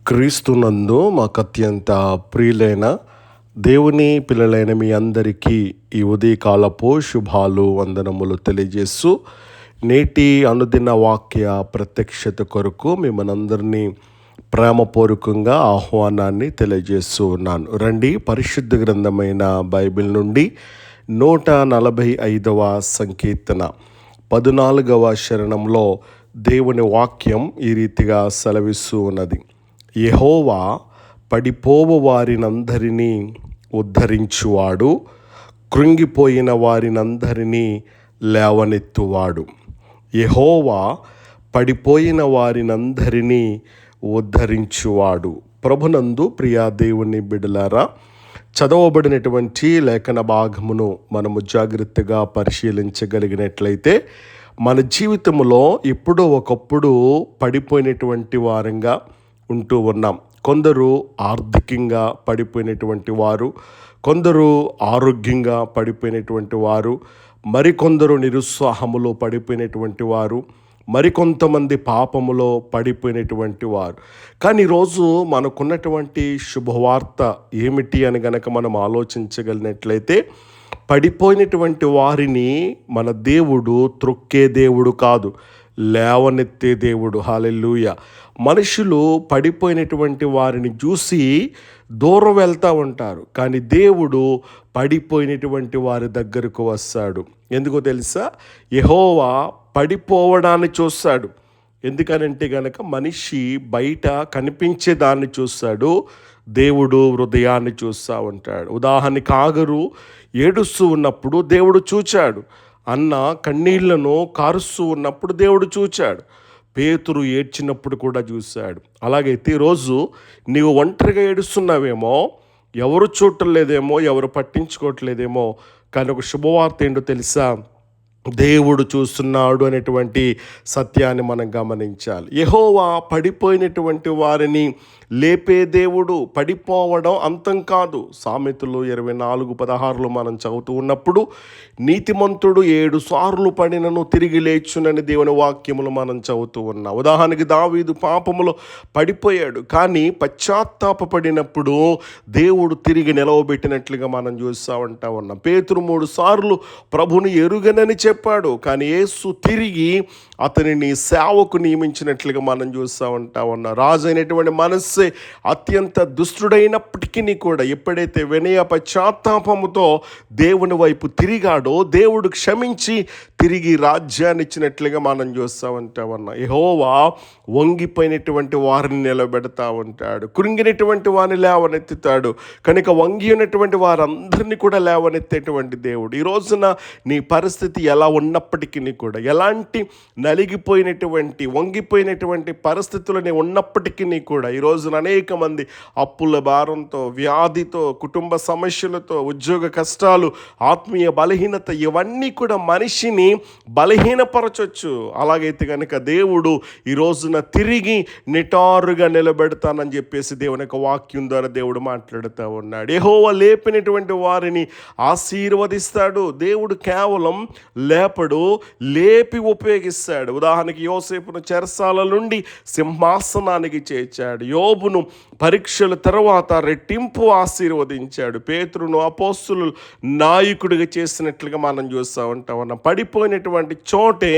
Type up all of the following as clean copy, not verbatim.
క్రీస్తునందు మాకు అత్యంత ప్రియులైన దేవుని పిల్లలైన మీ అందరికీ ఈ ఉదయకాలపు శుభాలు వందనములు తెలియజేస్తూ నేటి అనుదిన వాక్య ప్రత్యక్షత కొరకు మిమ్మల్ని ప్రేమపూర్వకంగా ఆహ్వానాన్ని తెలియజేస్తూ ఉన్నాను. రండి, పరిశుద్ధ గ్రంథమైన బైబిల్ నుండి 145వ సంకీర్తన 14వ శరణంలో దేవుని వాక్యం ఈ రీతిగా సెలవిస్తూ ఉన్నది. యెహోవా పడిపోవు వారినందరినీ ఉద్ధరించువాడు, కృంగిపోయిన వారినందరినీ లేవనెత్తువాడు. యెహోవా పడిపోయిన వారినందరినీ ఉద్ధరించువాడు. ప్రభునందు ప్రియా దేవుని బిడ్డలారా, చదవబడినటువంటి లేఖన భాగమును మనము జాగ్రత్తగా పరిశీలించగలిగినట్లయితే మన జీవితంలో ఎప్పుడో ఒకప్పుడు పడిపోయినటువంటి వారంగా ఉంటూ ఉన్నాం. కొందరు ఆర్థికంగా పడిపోయినటువంటి వారు, కొందరు ఆరోగ్యంగా పడిపోయినటువంటి వారు, మరికొందరు నిరుత్సాహములో పడిపోయినటువంటి వారు, మరికొంతమంది పాపములో పడిపోయినటువంటి వారు. కానీ ఈరోజు మనకున్నటువంటి శుభవార్త ఏమిటి అని గనక మనం ఆలోచించగలిగినట్లయితే, పడిపోయినటువంటి వారిని మన దేవుడు త్రొక్కే దేవుడు కాదు, లేవనెత్తే దేవుడు. హల్లెలూయా. మనుషులు పడిపోయినటువంటి వారిని చూసి దూరం వెళ్తూ ఉంటారు, కానీ దేవుడు పడిపోయినటువంటి వారి దగ్గరకు వస్తాడు. ఎందుకో తెలుసా? యెహోవా పడిపోవడాన్ని చూస్తాడు. ఎందుకనంటే గనక మనిషి బయట కనిపించే దాన్ని చూస్తాడు, దేవుడు హృదయాన్ని చూస్తూ ఉంటాడు. ఉదాహరణకి ఆగరు ఏడుస్తూ ఉన్నప్పుడు దేవుడు చూచాడు. అన్న కన్నీళ్లను కారుస్తూ ఉన్నప్పుడు దేవుడు చూచాడు. పేతురు ఏడ్చినప్పుడు కూడా చూశాడు. అలాగైతే ఈరోజు నీవు ఒంటరిగా ఏడుస్తున్నావేమో, ఎవరు చూడటం లేదేమో, ఎవరు పట్టించుకోవట్లేదేమో, కానీ ఒక శుభవార్త ఏంటో తెలుసా? దేవుడు చూస్తున్నాడు అనేటువంటి సత్యాన్ని మనం గమనించాలి. యెహోవా పడిపోయినటువంటి వారిని లేపే దేవుడు. పడిపోవడం అంతం కాదు. సామెతలు 24:16 మనం చదువుతూ ఉన్నప్పుడు, నీతిమంతుడు 7 సార్లు పడినను తిరిగి లేచునని దేవుని వాక్యములు మనం చదువుతూ ఉన్నాం. ఉదాహరణకి దావీదు పాపములో పడిపోయాడు, కానీ పశ్చాత్తాపడినప్పుడు దేవుడు తిరిగి నిలవబెట్టినట్లుగా మనం చూస్తూ ఉన్నాం. పేతురు 3 సార్లు ప్రభుని ఎరుగనని చెప్పాడు, కానీ యేసు తిరిగి అతనిని సేవకు నియమించినట్లుగా మనం చూస్తూ ఉన్నాం. రాజు అయినటువంటి మనస్సే అత్యంత దుష్టుడైనప్పటికీ కూడా ఎప్పుడైతే వినయ పశ్చాత్తాపముతో దేవుని వైపు తిరిగాడో, దేవుడు క్షమించి తిరిగి రాజ్యాన్ని ఇచ్చినట్లుగా మనం చూస్తూ ఉన్నాం. యెహోవా వంగిపోయినటువంటి వారిని నిలబెడతా ఉంటాడు, కృంగినటువంటి వారిని లేవనెత్తుతాడు. కనుక వంగి ఉన్నటువంటి వారందరినీ కూడా లేవనెత్తేటువంటి దేవుడు. ఈ రోజున నీ పరిస్థితి ఎలా ఉన్నప్పటికీ కూడా, ఎలాంటి నలిగిపోయినటువంటి వంగిపోయినటువంటి పరిస్థితులని ఉన్నప్పటికీ కూడా, ఈరోజున అనేక మంది అప్పుల భారంతో, వ్యాధితో, కుటుంబ సమస్యలతో, ఉద్యోగ కష్టాలు, ఆత్మీయ బలహీనత, ఇవన్నీ కూడా మనిషిని బలహీనపరచొచ్చు. అలాగైతే కనుక దేవుడు ఈ రోజున తిరిగి నిటారుగా నిలబెడతానని చెప్పేసి దేవుని యొక్క వాక్యం ద్వారా దేవుడు మాట్లాడుతూ ఉన్నాడు. యెహోవా లేపినటువంటి వారిని ఆశీర్వదిస్తాడు. దేవుడు కేవలం లేపడు, లేపి ఉపయోగిస్తాడు. ఉదాహరణకి యోసేపును చెరసాల నుండి సింహాసనానికి చేర్చాడు. యోబును పరీక్షల తర్వాత రెట్టింపు ఆశీర్వదించాడు. పేతురును అపోస్తులు నాయకుడిగా చేసినట్లుగా మనం చూస్తూ ఉంటాం. పడిపోయినటువంటి చోటే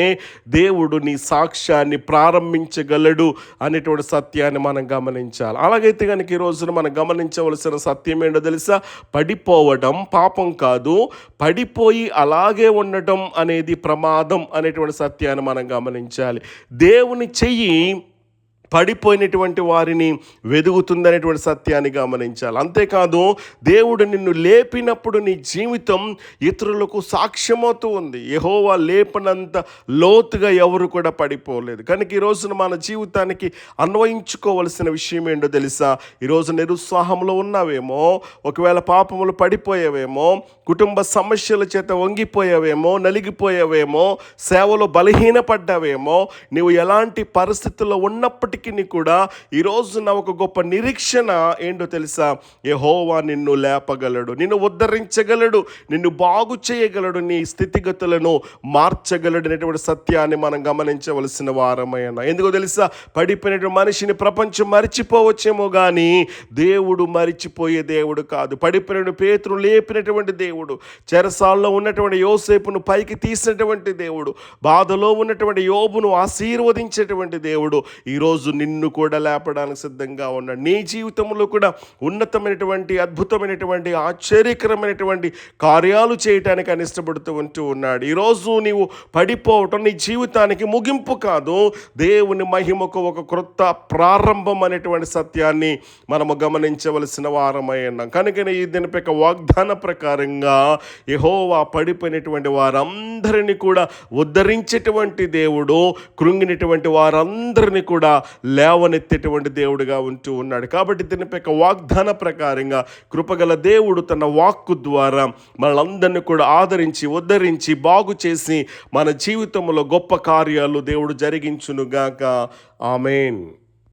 దేవుడు నీ సాక్ష్యాన్ని ప్రారంభించగలడు అనేటువంటి సత్యాన్ని మనం గమనించాలి. అలాగైతే కనుక ఈ రోజున మనం గమనించవలసిన సత్యం ఏంటో తెలుసా? పడిపోవడం పాపం కాదు, పడిపోయి అలాగే ఉండటం అనేది ప్రమాదం అనేటువంటి సత్యాన్ని మనం గమనించాలి. దేవుని చెయ్యి పడిపోయినటువంటి వారిని వెదుగుతుందనేటువంటి సత్యాన్ని గమనించాలి. అంతేకాదు, దేవుడు నిన్ను లేపినప్పుడు నీ జీవితం ఇతరులకు సాక్ష్యమవుతూ ఉంది. యెహోవా లేపనంత లోతుగా ఎవరు కూడా పడిపోలేదు. కనుక ఈ రోజున మన జీవితానికి అన్వయించుకోవలసిన విషయం ఏంటో తెలుసా? ఈరోజు నిరుత్సాహంలో ఉన్నావేమో, ఒకవేళ పాపములు పడిపోయావేమో, కుటుంబ సమస్యల చేత వంగిపోయావేమో, నలిగిపోయావేమో, సేవలో బలహీనపడ్డావేమో, నీవు ఎలాంటి పరిస్థితుల్లో ఉన్నప్పటికీ ఉన్నప్పటికీ కూడా ఈరోజు నా ఒక గొప్ప నిరీక్షణ ఏంటో తెలుసా? యెహోవా నిన్ను లేపగలడు, నిన్ను ఉద్ధరించగలడు, నిన్ను బాగు చేయగలడు, నీ స్థితిగతులను మార్చగలడు అనేటువంటి సత్యాన్ని మనం గమనించవలసిన వారమైనా. ఎందుకో తెలుసా? పడిపోయినటువంటి మనిషిని ప్రపంచం మరిచిపోవచ్చేమో కానీ దేవుడు మరిచిపోయే దేవుడు కాదు. పడిపోయిన పేతురును లేపినటువంటి దేవుడు, చెరసాల్లో ఉన్నటువంటి యోసేపును పైకి తీసినటువంటి దేవుడు, బాధలో ఉన్నటువంటి యోబును ఆశీర్వదించేటువంటి దేవుడు ఈరోజు నిన్ను కూడా లేపడానికి సిద్ధంగా ఉన్నాడు. నీ జీవితంలో కూడా ఉన్నతమైనటువంటి, అద్భుతమైనటువంటి, ఆశ్చర్యకరమైనటువంటి కార్యాలు చేయటానికి ఆయన ఇష్టపడుతూ ఉన్నాడు. ఈరోజు నీవు పడిపోవటం నీ జీవితానికి ముగింపు కాదు, దేవుని మహిమకు ఒక క్రొత్త ప్రారంభం అనేటువంటి సత్యాన్ని మనము గమనించవలసిన వారమై ఉన్నాం. కనుకనే ఈ దినపై వాగ్దాన ప్రకారంగా యెహోవా పడిపోయినటువంటి వారందరినీ కూడా ఉద్ధరించేటువంటి దేవుడు, కృంగినటువంటి వారందరినీ కూడా లేవనెత్తేటువంటి దేవుడుగా ఉంటూ ఉన్నాడు. కాబట్టి దీనిపై వాగ్దాన ప్రకారంగా కృపగల దేవుడు తన వాక్కు ద్వారా మనలందరినీ కూడా ఆదరించి, ఉద్ధరించి, బాగు చేసి మన జీవితంలో గొప్ప కార్యాలు దేవుడు జరిగించునుగాక. ఆమేన్.